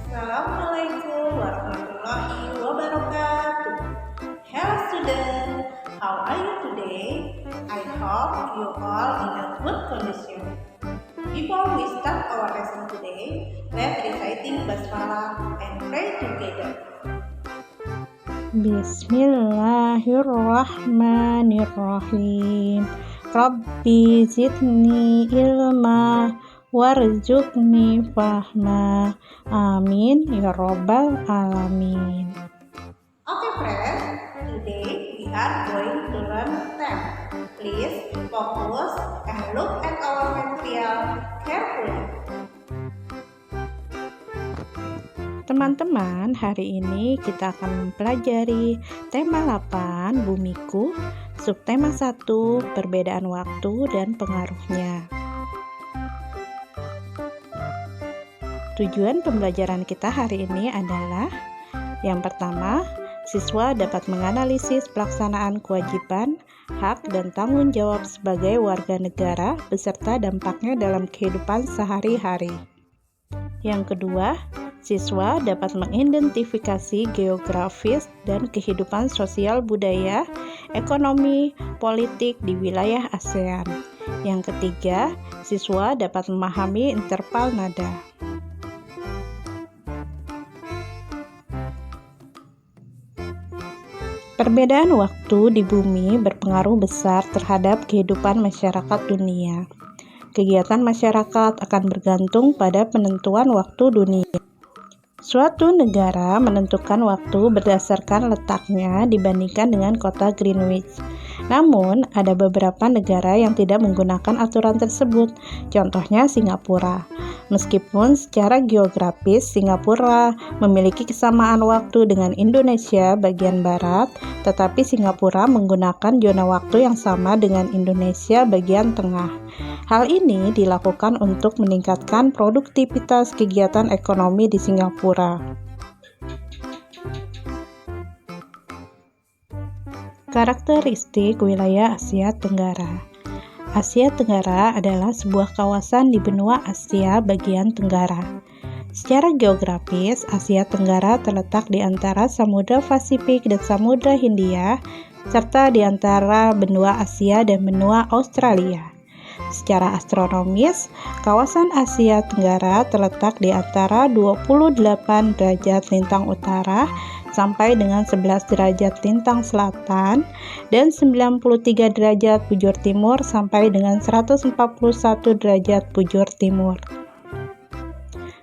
Assalamualaikum warahmatullahi wabarakatuh. Hello students, how are you today? I hope you all in a good condition. Before we start our lesson today, let's reciting basmalah and pray together. Bismillahirrahmanirrahim. Rabbi zidni ilma warzuqni fahma. Amin ya rabbal alamin. Okay friends, today we are going to learn math. Please focus and look at our material carefully. Teman-teman, hari ini kita akan mempelajari tema 8 Bumiku, subtema 1 perbedaan waktu dan pengaruhnya. Tujuan pembelajaran kita hari ini adalah yang pertama, siswa dapat menganalisis pelaksanaan kewajiban, hak, dan tanggung jawab sebagai warga negara beserta dampaknya dalam kehidupan sehari-hari. Yang kedua, siswa dapat mengidentifikasi geografis dan kehidupan sosial budaya, ekonomi, politik di wilayah ASEAN. Yang ketiga, siswa dapat memahami interval nada. Perbedaan waktu di bumi berpengaruh besar terhadap kehidupan masyarakat dunia. Kegiatan masyarakat akan bergantung pada penentuan waktu dunia. Suatu negara menentukan waktu berdasarkan letaknya dibandingkan dengan kota Greenwich. Namun, ada beberapa negara yang tidak menggunakan aturan tersebut, contohnya Singapura. Meskipun secara geografis Singapura memiliki kesamaan waktu dengan Indonesia bagian barat, tetapi Singapura menggunakan zona waktu yang sama dengan Indonesia bagian tengah. Hal ini dilakukan untuk meningkatkan produktivitas kegiatan ekonomi di Singapura. Karakteristik wilayah Asia Tenggara. Asia Tenggara adalah sebuah kawasan di benua Asia bagian tenggara. Secara geografis, Asia Tenggara terletak di antara Samudra Pasifik dan Samudra Hindia, serta di antara benua Asia dan benua Australia. Secara astronomis, kawasan Asia Tenggara terletak di antara 28 derajat lintang utara sampai dengan 11 derajat lintang selatan dan 93 derajat bujur timur sampai dengan 141 derajat bujur timur.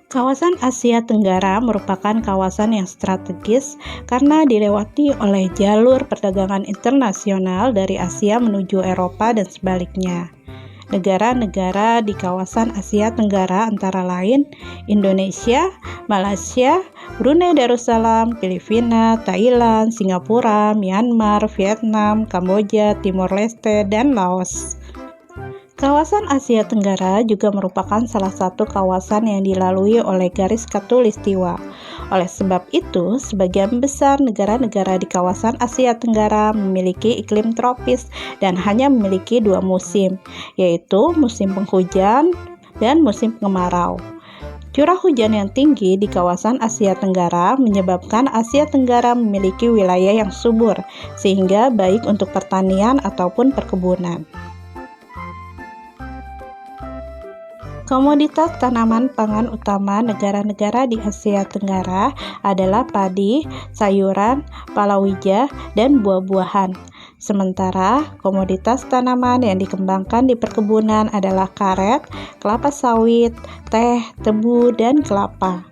Kawasan Asia Tenggara merupakan kawasan yang strategis karena dilewati oleh jalur perdagangan internasional dari Asia menuju Eropa dan sebaliknya. Negara-negara di kawasan Asia Tenggara antara lain Indonesia, Malaysia, Brunei Darussalam, Filipina, Thailand, Singapura, Myanmar, Vietnam, Kamboja, Timor Leste, dan Laos. Kawasan Asia Tenggara juga merupakan salah satu kawasan yang dilalui oleh garis khatulistiwa. Oleh sebab itu, sebagian besar negara-negara di kawasan Asia Tenggara memiliki iklim tropis dan hanya memiliki 2 musim, yaitu musim penghujan dan musim kemarau. Curah hujan yang tinggi di kawasan Asia Tenggara menyebabkan Asia Tenggara memiliki wilayah yang subur, sehingga baik untuk pertanian ataupun perkebunan. Komoditas tanaman pangan utama negara-negara di Asia Tenggara adalah padi, sayuran, palawija, dan buah-buahan. Sementara komoditas tanaman yang dikembangkan di perkebunan adalah karet, kelapa sawit, teh, tebu, dan kelapa.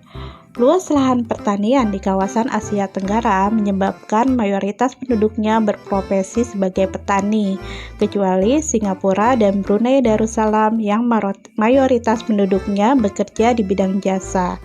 Luas lahan pertanian di kawasan Asia Tenggara menyebabkan mayoritas penduduknya berprofesi sebagai petani, kecuali Singapura dan Brunei Darussalam yang mayoritas penduduknya bekerja di bidang jasa.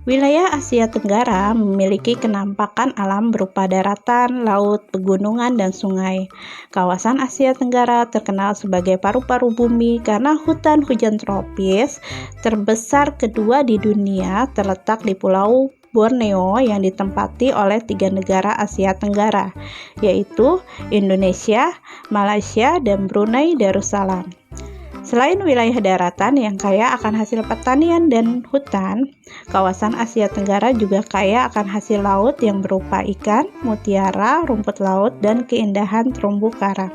Wilayah Asia Tenggara memiliki kenampakan alam berupa daratan, laut, pegunungan, dan sungai. Kawasan Asia Tenggara terkenal sebagai paru-paru bumi karena hutan hujan tropis terbesar kedua di dunia terletak di Pulau Borneo yang ditempati oleh 3 negara Asia Tenggara, yaitu Indonesia, Malaysia, dan Brunei Darussalam. Selain wilayah daratan yang kaya akan hasil pertanian dan hutan, kawasan Asia Tenggara juga kaya akan hasil laut yang berupa ikan, mutiara, rumput laut, dan keindahan terumbu karang.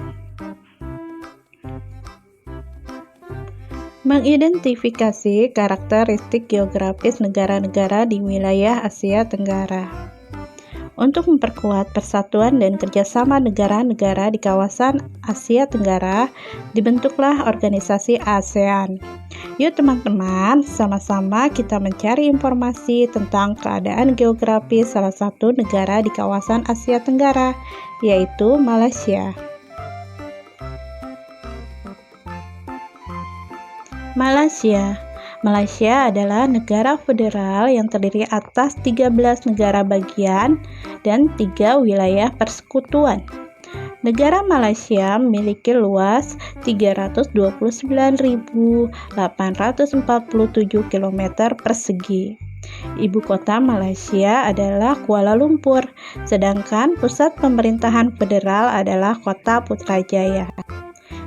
Mengidentifikasi karakteristik geografis negara-negara di wilayah Asia Tenggara. Untuk memperkuat persatuan dan kerjasama negara-negara di kawasan Asia Tenggara, dibentuklah organisasi ASEAN. Yuk teman-teman, sama-sama kita mencari informasi tentang keadaan geografis salah satu negara di kawasan Asia Tenggara, yaitu Malaysia. Malaysia adalah negara federal yang terdiri atas 13 negara bagian dan 3 wilayah persekutuan. Negara Malaysia memiliki luas 329.847 km persegi. Ibu kota Malaysia adalah Kuala Lumpur, sedangkan pusat pemerintahan federal adalah kota Putrajaya.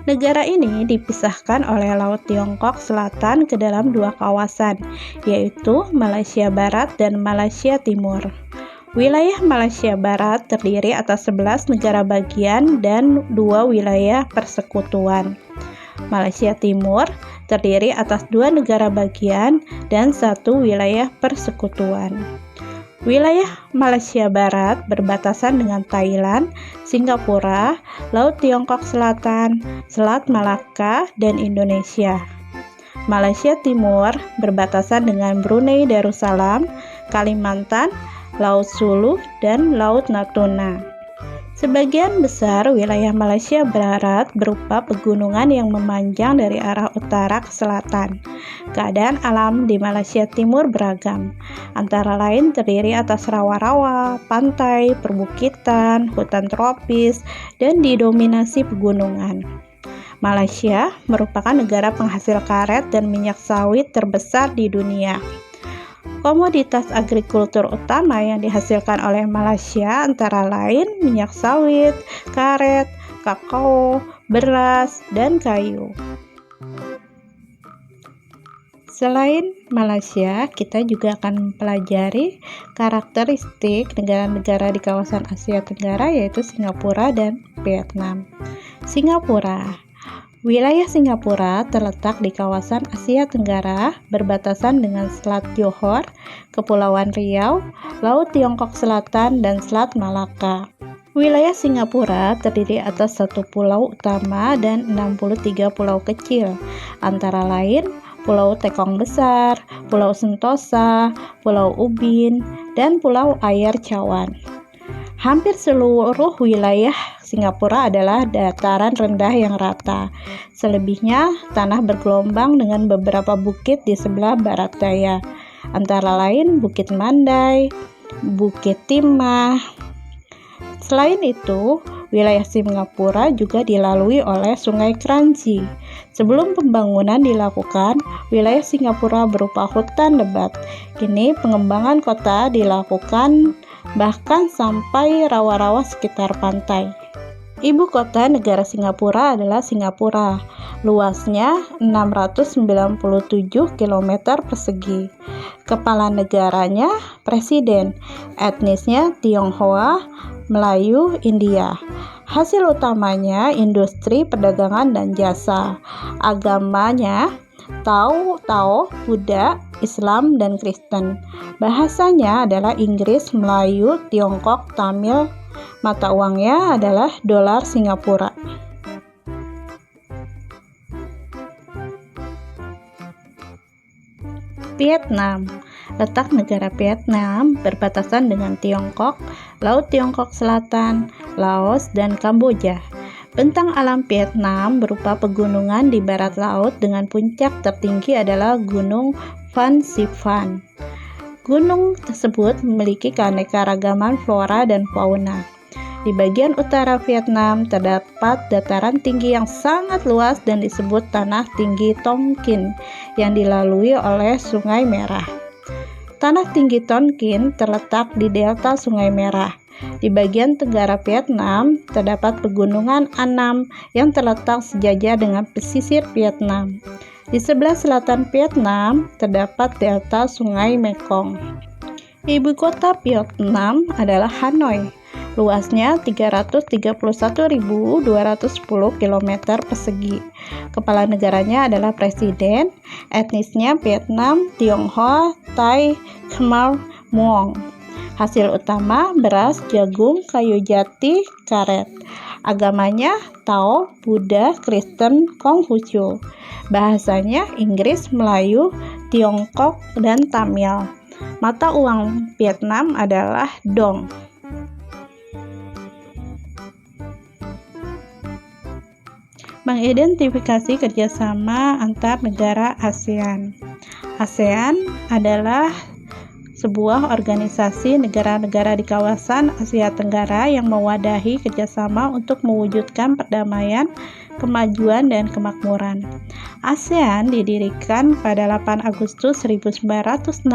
Negara ini dipisahkan oleh Laut Tiongkok Selatan ke dalam 2 kawasan, yaitu Malaysia Barat dan Malaysia Timur. Wilayah Malaysia Barat terdiri atas 11 negara bagian dan 2 wilayah persekutuan. Malaysia Timur terdiri atas 2 negara bagian dan 1 wilayah persekutuan. Wilayah Malaysia Barat berbatasan dengan Thailand, Singapura, Laut Tiongkok Selatan, Selat Malaka, dan Indonesia. Malaysia Timur berbatasan dengan Brunei Darussalam, Kalimantan, Laut Sulu, dan Laut Natuna. Sebagian besar wilayah Malaysia Barat berupa pegunungan yang memanjang dari arah utara ke selatan. Keadaan alam di Malaysia Timur beragam, antara lain terdiri atas rawa-rawa, pantai, perbukitan, hutan tropis, dan didominasi pegunungan. Malaysia merupakan negara penghasil karet dan minyak sawit terbesar di dunia. Komoditas agrikultur utama yang dihasilkan oleh Malaysia antara lain minyak sawit, karet, kakao, beras, dan kayu. Selain Malaysia, kita juga akan mempelajari karakteristik negara-negara di kawasan Asia Tenggara, yaitu Singapura dan Vietnam. Singapura. Wilayah Singapura terletak di kawasan Asia Tenggara, berbatasan dengan Selat Johor, Kepulauan Riau, Laut Tiongkok Selatan, dan Selat Malaka. Wilayah Singapura terdiri atas 1 pulau utama dan 63 pulau kecil, antara lain Pulau Tekong Besar, Pulau Sentosa, Pulau Ubin, dan Pulau Ayer Cawan. Hampir seluruh wilayah Singapura adalah dataran rendah yang rata. Selebihnya tanah bergelombang dengan beberapa bukit di sebelah barat daya, antara lain Bukit Mandai, Bukit Timah. Selain itu, wilayah Singapura juga dilalui oleh Sungai Kranji. Sebelum pembangunan dilakukan, wilayah Singapura berupa hutan lebat. Kini pengembangan kota dilakukan bahkan sampai rawa-rawa sekitar pantai. Ibu kota negara Singapura adalah Singapura. Luasnya 697 km persegi. Kepala negaranya presiden. Etnisnya Tionghoa, Melayu, India. Hasil utamanya industri, perdagangan, dan jasa. Agamanya Tao, Buddha, Islam, dan Kristen. Bahasanya adalah Inggris, Melayu, Tiongkok, Tamil. Mata uangnya adalah dolar Singapura. Vietnam. Letak negara Vietnam berbatasan dengan Tiongkok, Laut Tiongkok Selatan, Laos, dan Kamboja. Bentang alam Vietnam berupa pegunungan di barat laut dengan puncak tertinggi adalah Gunung Phan Xiphan. Gunung tersebut memiliki keanekaragaman flora dan fauna. Di bagian utara Vietnam terdapat dataran tinggi yang sangat luas dan disebut Tanah Tinggi Tonkin yang dilalui oleh Sungai Merah. Tanah Tinggi Tonkin terletak di delta Sungai Merah. Di bagian tenggara Vietnam terdapat pegunungan Annam yang terletak sejajar dengan pesisir Vietnam. Di sebelah selatan Vietnam terdapat delta Sungai Mekong. Ibu kota Vietnam adalah Hanoi. Luasnya 331.210 km persegi. Kepala negaranya adalah presiden. Etnisnya Vietnam, Tionghoa, Thai, Khmer, Muong. Hasil utama beras, jagung, kayu jati, karet. Agamanya Tao, Buddha, Kristen, Konghucu. Bahasanya Inggris, Melayu, Tiongkok, dan Tamil. Mata uang Vietnam adalah dong. Mengidentifikasi kerjasama antar negara ASEAN. ASEAN adalah sebuah organisasi negara-negara di kawasan Asia Tenggara yang mewadahi kerjasama untuk mewujudkan perdamaian, kemajuan, dan kemakmuran. ASEAN didirikan pada 8 Agustus 1967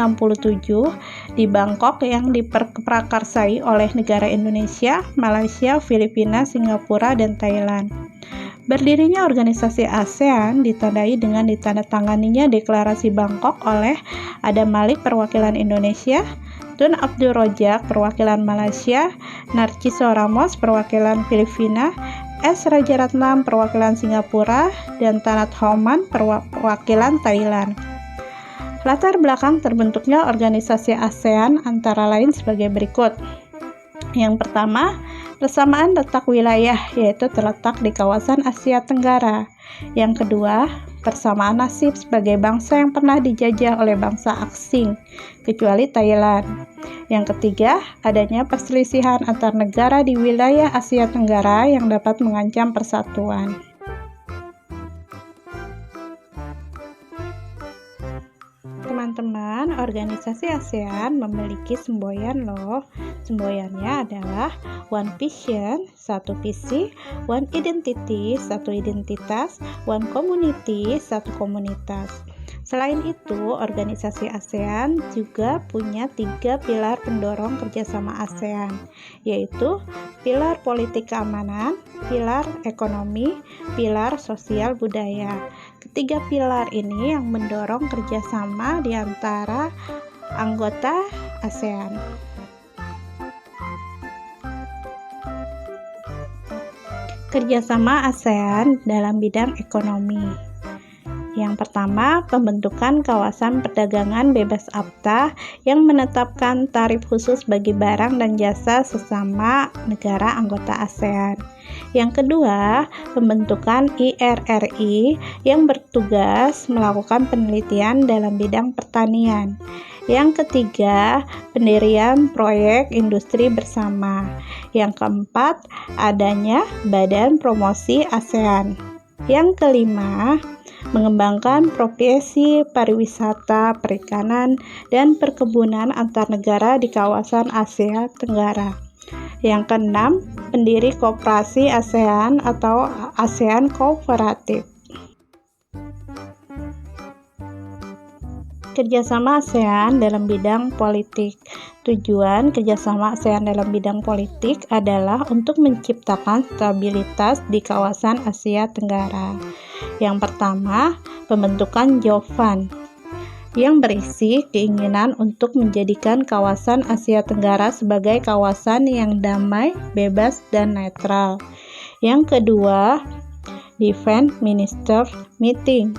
di Bangkok yang diprakarsai oleh negara Indonesia, Malaysia, Filipina, Singapura, dan Thailand. Berdirinya organisasi ASEAN ditandai dengan ditandatanganinya Deklarasi Bangkok oleh Adam Malik perwakilan Indonesia, Tun Abdul Rojak perwakilan Malaysia, Narciso Ramos perwakilan Filipina, S. Rajaratnam perwakilan Singapura, dan Tanat Homan perwakilan Thailand. Latar belakang terbentuknya organisasi ASEAN antara lain sebagai berikut. Yang pertama, persamaan letak wilayah, yaitu terletak di kawasan Asia Tenggara. Yang kedua, persamaan nasib sebagai bangsa yang pernah dijajah oleh bangsa asing, kecuali Thailand. Yang ketiga, adanya perselisihan antar negara di wilayah Asia Tenggara yang dapat mengancam persatuan. Teman-teman, organisasi ASEAN memiliki semboyan loh. Semboyannya adalah One Vision, satu visi, One Identity, satu identitas, One Community, satu komunitas. Selain itu, organisasi ASEAN juga punya 3 pilar pendorong kerjasama ASEAN, yaitu pilar politik keamanan, pilar ekonomi, pilar sosial budaya. Ketiga pilar ini yang mendorong kerjasama di antara anggota ASEAN. Kerjasama ASEAN dalam bidang ekonomi. Yang pertama, pembentukan kawasan perdagangan bebas AFTA yang menetapkan tarif khusus bagi barang dan jasa sesama negara anggota ASEAN. Yang kedua, pembentukan IRRI yang bertugas melakukan penelitian dalam bidang pertanian. Yang ketiga, pendirian proyek industri bersama. Yang keempat, adanya Badan Promosi ASEAN. Yang kelima, mengembangkan profesi pariwisata, perikanan, dan perkebunan antar negara di kawasan Asia Tenggara. Yang keenam, pendiri koperasi ASEAN atau ASEAN Cooperative. Kerjasama ASEAN dalam bidang politik. Tujuan kerjasama ASEAN dalam bidang politik adalah untuk menciptakan stabilitas di kawasan Asia Tenggara. Yang pertama, pembentukan JOVAN yang berisi keinginan untuk menjadikan kawasan Asia Tenggara sebagai kawasan yang damai, bebas, dan netral. Yang kedua, Defense Minister Meeting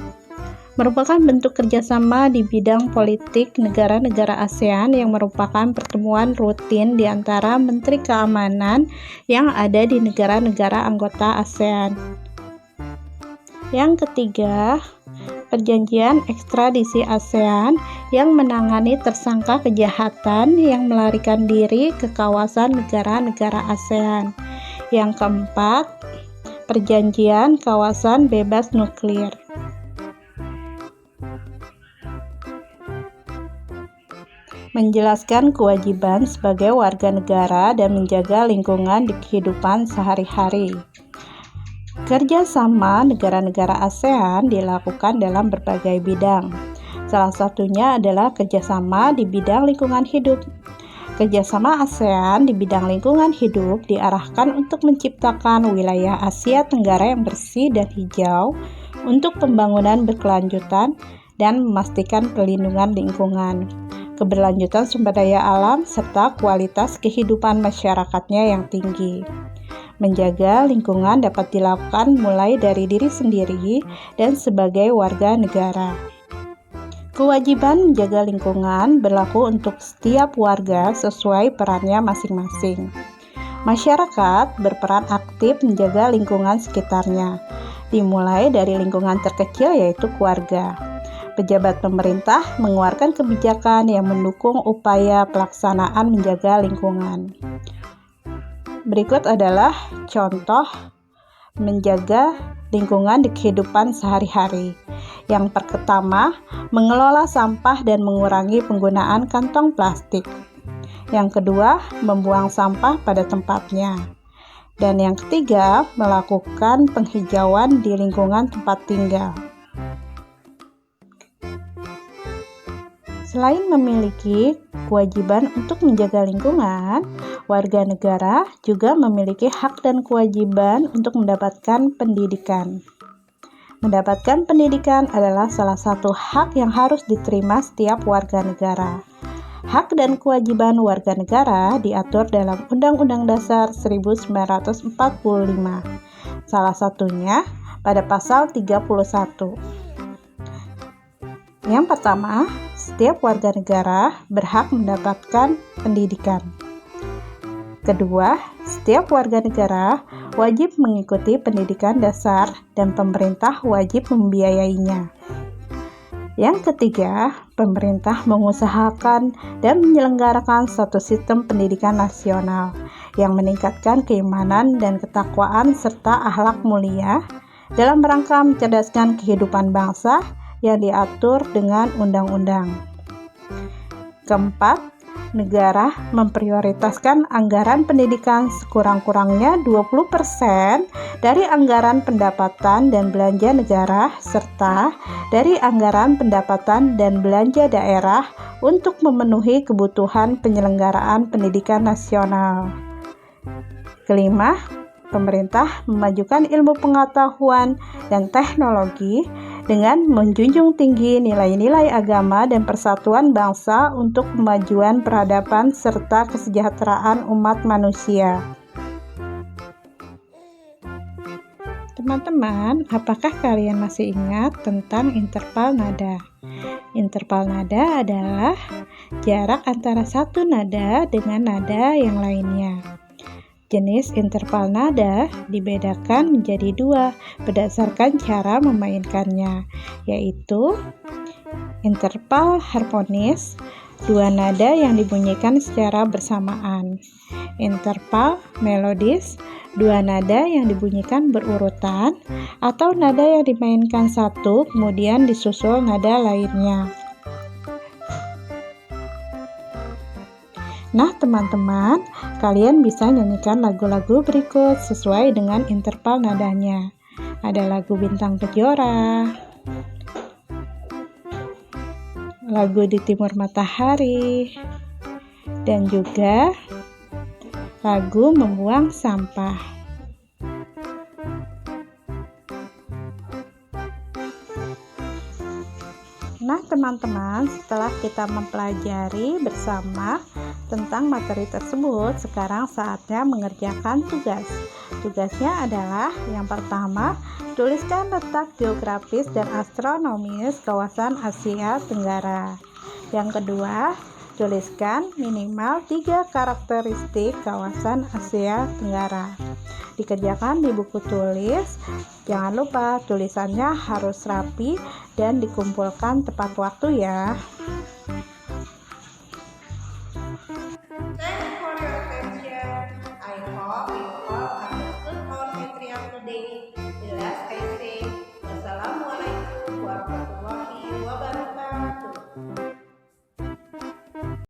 merupakan bentuk kerjasama di bidang politik negara-negara ASEAN yang merupakan pertemuan rutin di antara Menteri Keamanan yang ada di negara-negara anggota ASEAN. Yang ketiga, perjanjian ekstradisi ASEAN yang menangani tersangka kejahatan yang melarikan diri ke kawasan negara-negara ASEAN. Yang keempat, perjanjian kawasan bebas nuklir. Menjelaskan kewajiban sebagai warga negara dan menjaga lingkungan di kehidupan sehari-hari. Kerjasama negara-negara ASEAN dilakukan dalam berbagai bidang. Salah satunya adalah kerjasama di bidang lingkungan hidup. Kerjasama ASEAN di bidang lingkungan hidup diarahkan untuk menciptakan wilayah Asia Tenggara yang bersih dan hijau untuk pembangunan berkelanjutan dan memastikan perlindungan lingkungan, keberlanjutan sumber daya alam, serta kualitas kehidupan masyarakatnya yang tinggi. Menjaga lingkungan dapat dilakukan mulai dari diri sendiri dan sebagai warga negara. Kewajiban menjaga lingkungan berlaku untuk setiap warga sesuai perannya masing-masing. Masyarakat berperan aktif menjaga lingkungan sekitarnya, dimulai dari lingkungan terkecil yaitu keluarga. Pejabat pemerintah mengeluarkan kebijakan yang mendukung upaya pelaksanaan menjaga lingkungan. Berikut adalah contoh menjaga lingkungan di kehidupan sehari-hari. Yang pertama, mengelola sampah dan mengurangi penggunaan kantong plastik. Yang kedua, membuang sampah pada tempatnya. Dan yang ketiga, melakukan penghijauan di lingkungan tempat tinggal. Selain memiliki kewajiban untuk menjaga lingkungan, warga negara juga memiliki hak dan kewajiban untuk mendapatkan pendidikan. Mendapatkan pendidikan adalah salah satu hak yang harus diterima setiap warga negara. Hak dan kewajiban warga negara diatur dalam Undang-Undang Dasar 1945. Salah satunya pada pasal 31. Yang pertama, setiap warga negara berhak mendapatkan pendidikan. Kedua, setiap warga negara wajib mengikuti pendidikan dasar dan pemerintah wajib membiayainya. Yang ketiga, pemerintah mengusahakan dan menyelenggarakan suatu sistem pendidikan nasional yang meningkatkan keimanan dan ketakwaan serta akhlak mulia dalam rangka mencerdaskan kehidupan bangsa yang diatur dengan undang-undang. Keempat, negara memprioritaskan anggaran pendidikan sekurang-kurangnya 20% dari anggaran pendapatan dan belanja negara serta dari anggaran pendapatan dan belanja daerah untuk memenuhi kebutuhan penyelenggaraan pendidikan nasional. Kelima, pemerintah memajukan ilmu pengetahuan dan teknologi dengan menjunjung tinggi nilai-nilai agama dan persatuan bangsa untuk kemajuan peradaban serta kesejahteraan umat manusia. Teman-teman, apakah kalian masih ingat tentang interval nada? Interval nada adalah jarak antara satu nada dengan nada yang lainnya. Jenis interval nada dibedakan menjadi dua berdasarkan cara memainkannya, yaitu interval harmonis, dua nada yang dibunyikan secara bersamaan. Interval melodis, dua nada yang dibunyikan berurutan, atau nada yang dimainkan satu kemudian disusul nada lainnya. Nah teman-teman, kalian bisa nyanyikan lagu-lagu berikut sesuai dengan interval nadanya. Ada lagu Bintang Kejora, lagu Di Timur Matahari, dan juga lagu Membuang Sampah. Nah teman-teman, setelah kita mempelajari bersama tentang materi tersebut, sekarang saatnya mengerjakan tugas. Tugasnya adalah yang pertama, tuliskan letak geografis dan astronomis kawasan Asia Tenggara. Yang kedua, tuliskan minimal 3 karakteristik kawasan Asia Tenggara. Dikerjakan di buku tulis. Jangan lupa tulisannya harus rapi dan dikumpulkan tepat waktu ya. Thanks for your attention. I hope you